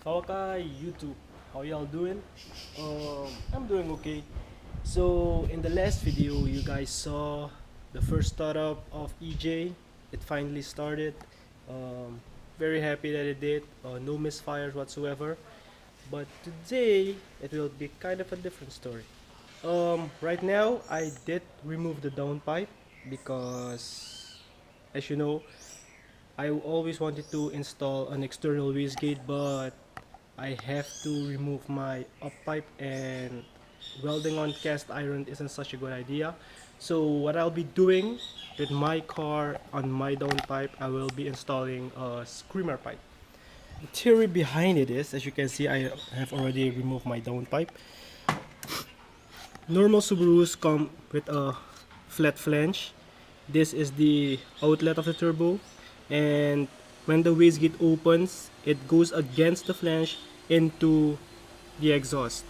Kawakai YouTube, how y'all doing? I'm doing okay. So in the last video, you guys saw the first startup of EJ. It finally started. Very happy that it did. No misfires whatsoever. But today it will be kind of a different story. Right now I did remove the downpipe because, as you know, I always wanted to install an external wastegate, but I have to remove my up pipe, and welding on cast iron isn't such a good idea. So what I'll be doing with my car on my downpipe, I will be installing a Screamerpipe. The theory behind it is, as you can see, I have already removed my downpipe. Normal Subarus come with a flat flange. This is the outlet of the turbo, and when the wastegate opens, it goes against the flange into the exhaust.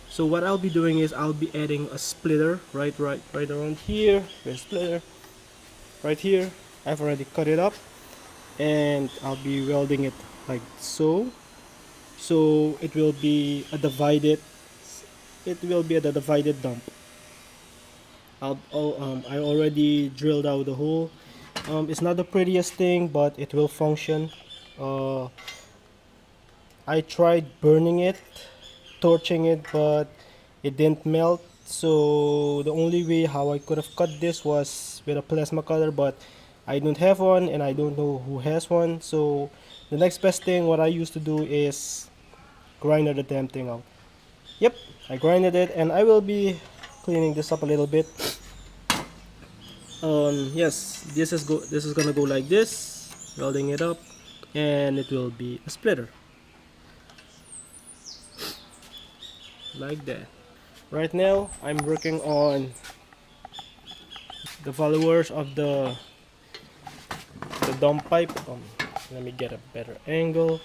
So what I'll be doing is I'll be adding a splitter right around here. There's a splitter right here. I've already cut it up, and I'll be welding it like so. So it will be a divided. It will be a divided dump. I already drilled out the hole. It's not the prettiest thing, but it will function. I tried burning it, torching it, but it didn't melt. So the only way how I could have cut this was with a plasma cutter, but I don't have one and I don't know who has one. So the next best thing what I used to do is grind the damn thing out. Yep, I grinded it, and I will be cleaning this up a little bit. Yes, this is gonna go like this, welding it up, and it will be a splitter like that. Right now I'm working on the followers of the dump pipe. Let me get a better angle.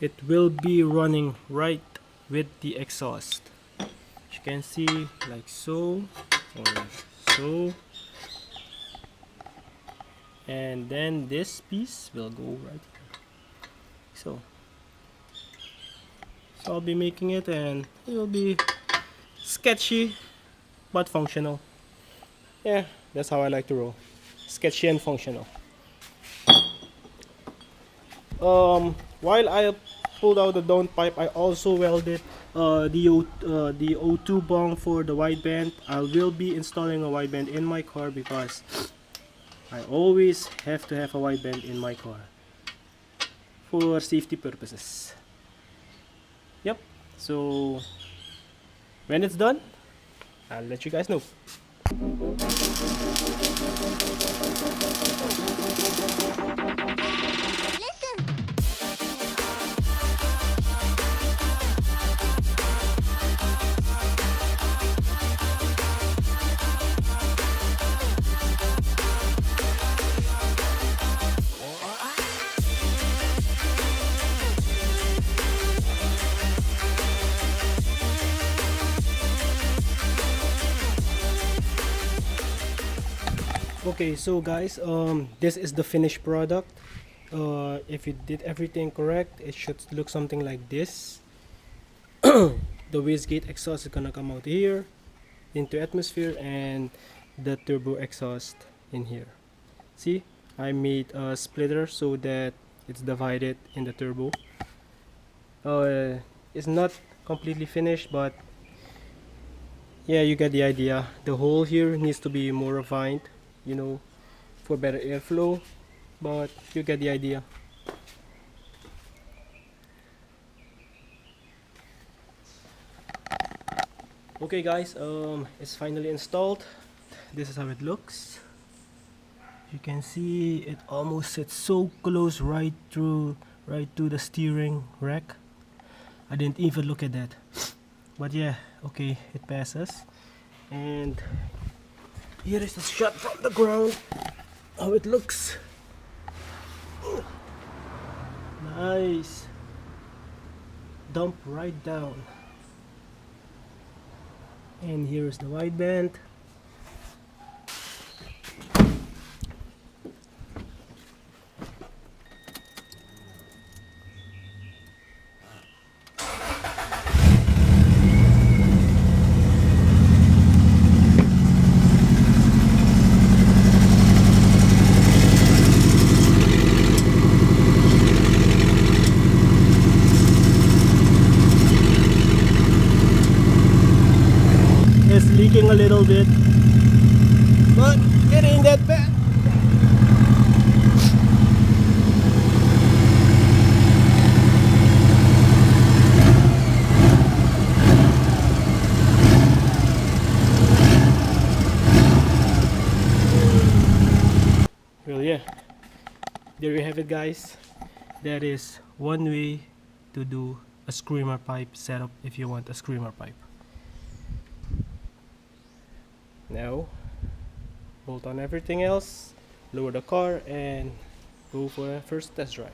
It will be running right with the exhaust. As you can see, like so, or so, and then this piece will go right here. So I'll be making it, and it will be sketchy but functional. Yeah, that's how I like to roll. Sketchy and functional. While I pulled out the downpipe, I also welded the O2 bong for the wideband. I will be installing a wideband in my car because I always have to have a wideband in my car for safety purposes. Yep, so when it's done, I'll let you guys know. Okay, so guys, this is the finished product. If you did everything correct, it should look something like this. The wastegate exhaust is gonna come out here into atmosphere, and the turbo exhaust in here. See, I made a splitter so that it's divided in the turbo. It's not completely finished, but yeah, you get the idea. The hole here needs to be more refined, you know, for better airflow, but you get the idea. Okay guys, it's finally installed. This is how it looks. You can see it almost sits so close right to the steering rack. I didn't even look at that, but yeah, okay, it passes. And here is the shot from the ground, how it looks. Nice. Dump right down. And here is the wideband. leaking a little bit, but it ain't that bad. Well, yeah, there you have it, guys. That is one way to do a Screamerpipe setup if you want a Screamerpipe. Now, bolt on everything else, lower the car, and go for a first test drive.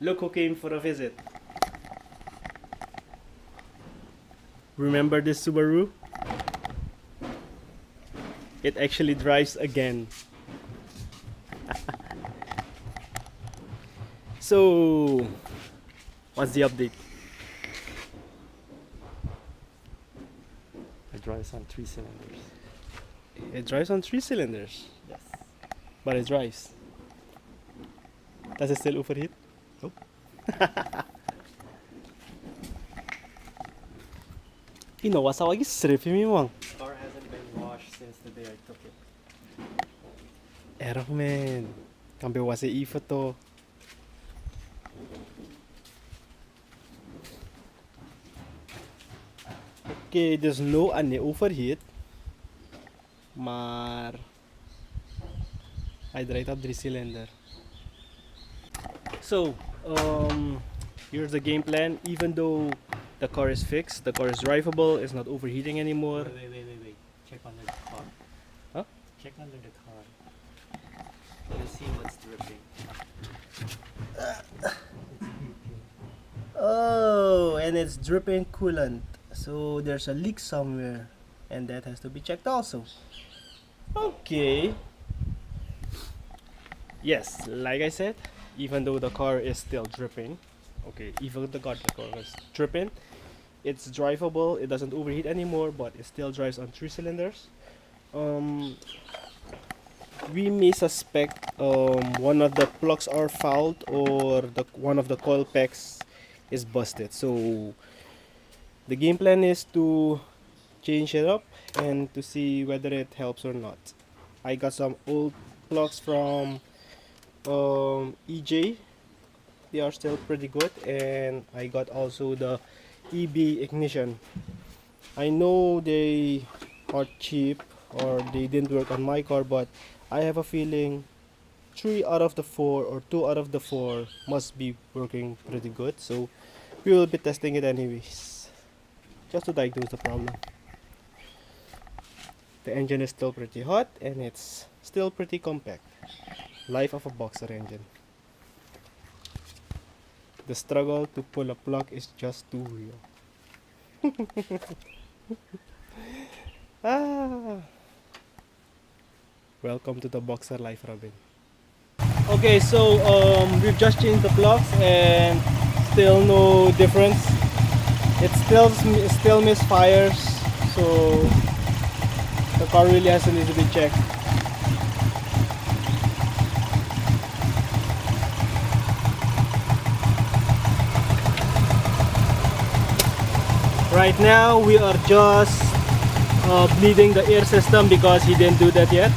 Look who came for a visit. Remember this Subaru? It actually drives again. So, what's the update? It drives on 3 cylinders. It drives on 3 cylinders. Yes. But it drives. Does it still overheat? Nope. Inawasawagi sripi mi mang. The car hasn't been washed since the day I took it. Erok man. Kambe wase ifo to. Okay, there's no overheat. Maar I draait op 3 cylinder. So, here's the game plan. Even though the car is fixed, the car is drivable, it's not overheating anymore. Wait. Check under the car. Huh? Check under the car. Let's see what's dripping. Oh, and it's dripping coolant. So there's a leak somewhere, and that has to be checked also. Okay. Yes, like I said, even though the car is still dripping, even the car is dripping, it's drivable. It doesn't overheat anymore, but it still drives on 3 cylinders. We may suspect one of the plugs are fouled, or one of the coil packs is busted. So the game plan is to change it up and to see whether it helps or not. I got some old plugs from EJ. They are still pretty good, and I got also the EB ignition. I know they are cheap or they didn't work on my car, but I have a feeling 3 out of the 4 or 2 out of the 4 must be working pretty good. So we will be testing it anyways, just to diagnose the problem. The engine is still pretty hot and it's still pretty compact. Life of a boxer engine. The struggle to pull a plug is just too real. Ah. Welcome to the boxer life, Robbin. Okay, so we've just changed the plugs and still no difference. It still misfires, so the car really has to need to be checked. Right now we are just bleeding the air system because he didn't do that yet.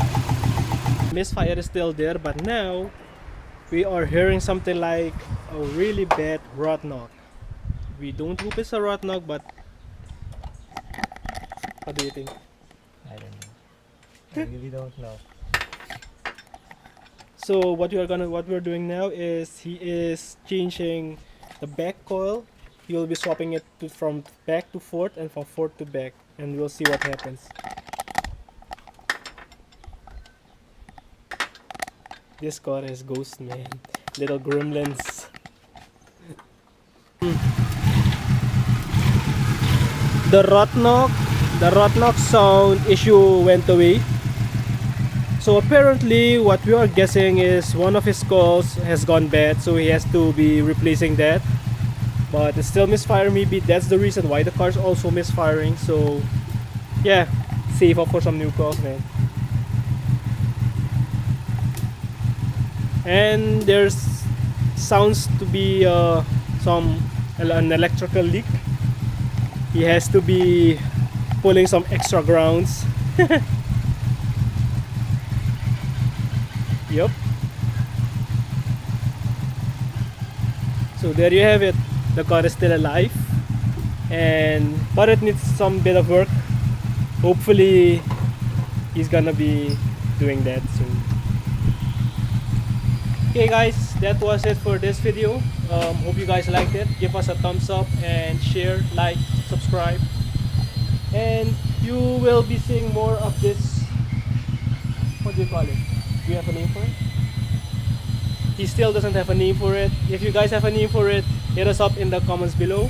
Misfire is still there, but now we are hearing something like a really bad rot knock. We don't hope it's a rot knock, but what do you think? I don't know. I really don't know. So what we're doing now is he is changing the back coil. He will be swapping it from back to forth and from forth to back, and we'll see what happens. This car has ghost, man. Little gremlins. The rot knock sound issue went away. So apparently what we are guessing is one of his coils has gone bad, so he has to be replacing that. But it's still misfire. Maybe that's the reason why the car's also misfiring. So yeah, save up for some new coils, man. And there's sounds to be an electrical leak. He has to be pulling some extra grounds. Yep. So there you have it. The car is still alive, but it needs some bit of work. Hopefully he's gonna be doing that soon. Okay guys, that was it for this video. Hope you guys liked it. Give us a thumbs up and share, like, subscribe, and you will be seeing more of this. What do you call it? Do you have a name for it? He still doesn't have a name for it. If you guys have a name for it, hit us up in the comments below,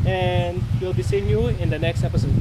and we'll be seeing you in the next episode.